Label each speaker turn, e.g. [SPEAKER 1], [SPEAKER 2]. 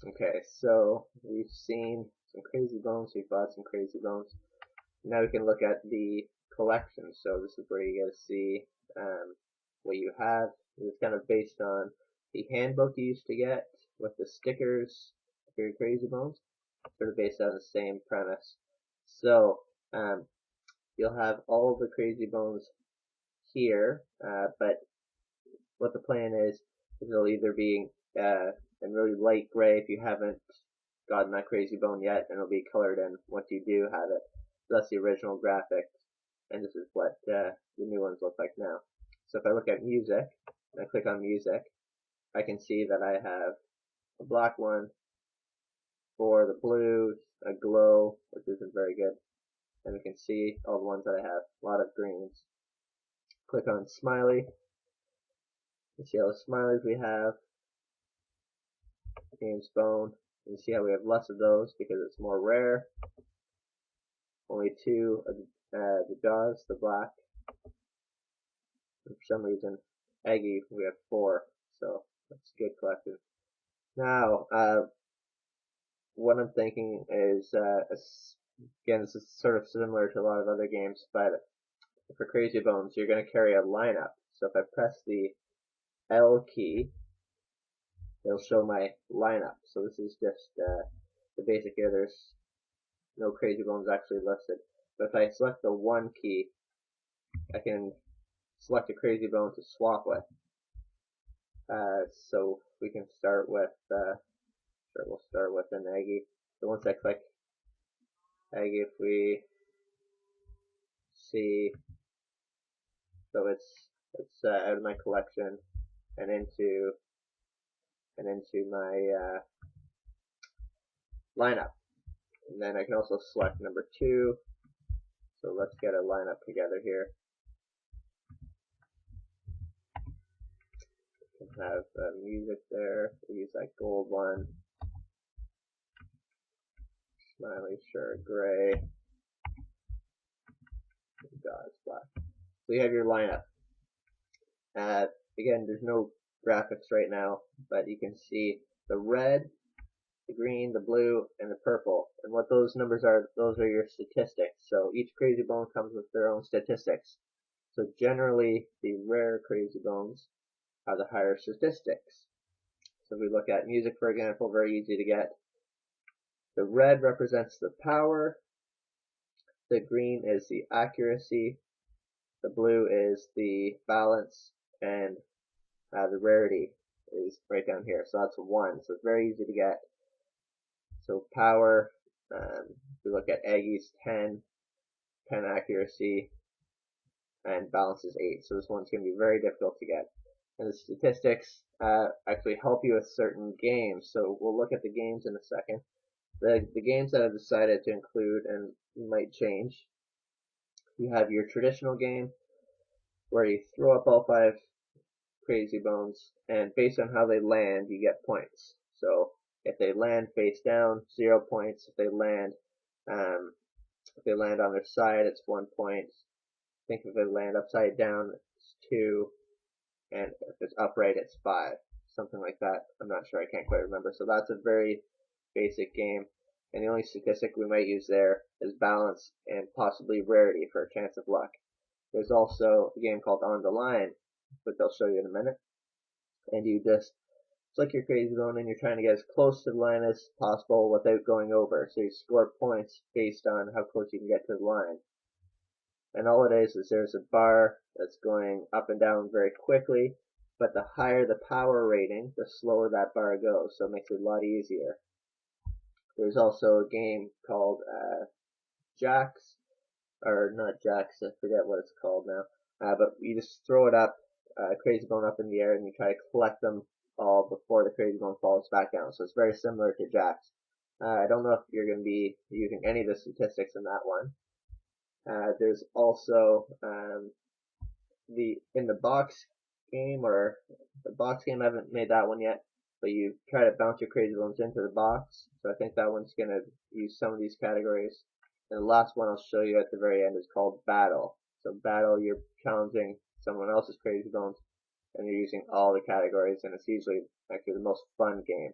[SPEAKER 1] Okay, so we've seen some crazy bones, we've bought some crazy bones. Now we can look at the collection. So this is where you get to see what you have. It's kind of based on the handbook you used to get with the stickers for your crazy bones. Sort of based on the same premise. So um, you'll have all the crazy bones here, but what the plan is it'll either be in really light gray if you haven't gotten that crazy bone yet, and it'll be colored in once you do have it. So that's the original graphic, and this is what the new ones look like now. So if I look at music, and I click on music, I can see that I have a black one for the blues, a glow, which isn't very good, and we can see all the ones that I have, a lot of greens. Click on smiley, you see all the smileys we have, James Bone. You see how we have less of those because it's more rare. Only two of the jaws, the black. And for some reason, Aggie, we have four. So that's a good collection. Now, what I'm thinking is, again, this is sort of similar to a lot of other games, but for Crazy Bones, you're going to carry a lineup. So if I press the L key, it'll show my lineup. So this is just the basic here. There's no Crazy Bones actually listed. But if I select the 1 key, I can select a Crazy Bone to swap with. So we can start with, sure, we'll start with an Aggie. So once I click Aggie, if we see, so it's out of my collection and into my lineup. And then I can also select number 2. So let's get a lineup together here. We can have music there. We'll use that gold one. Smiley, sure, gray. God, it's black. So you have your lineup. Again, there's no graphics right now, but you can see the red, the green, the blue, and the purple. And what those numbers are, those are your statistics. So each crazy bone comes with their own statistics. So generally, the rare crazy bones have the higher statistics. So if we look at music, for example, very easy to get. The red represents the power, the green is the accuracy, the blue is the balance, and the rarity is right down here. So that's 1. So it's very easy to get. So power, if we look at Aggie's 10, 10 accuracy, and balance is 8. So this one's going to be very difficult to get. And the statistics actually help you with certain games. So we'll look at the games in a second. The games that I've decided to include and might change. You have your traditional game where you throw up all 5 crazy bones, and based on how they land, you get points. So if they land face down, 0 points. Um, if they land on their side, it's 1 point. I think if they land upside down, it's 2, and if it's upright, it's 5. Something like that. I'm not sure. I can't quite remember. So that's a very basic game. And the only statistic we might use there is balance and possibly rarity for a chance of luck. There's also a game called On the Line, which I'll show you in a minute. And you just flick your crazy bone and you're trying to get as close to the line as possible without going over. So you score points based on how close you can get to the line. And all it is there's a bar that's going up and down very quickly, but the higher the power rating, the slower that bar goes, so it makes it a lot easier. There's also a game called Jacks, or not Jacks, I forget what it's called now, but you just throw it up, crazy bone up in the air, and you try to collect them all before the crazy bone falls back down. So it's very similar to Jacks. I don't know if you're going to be using any of the statistics in that one. There's also in the box game, or the box game, I haven't made that one yet, but you try to bounce your crazy bones into the box. So I think that one's going to use some of these categories. And the last one I'll show you at the very end is called Battle. So Battle, you're challenging someone else's crazy bones, and you're using all the categories, and it's usually actually the most fun game.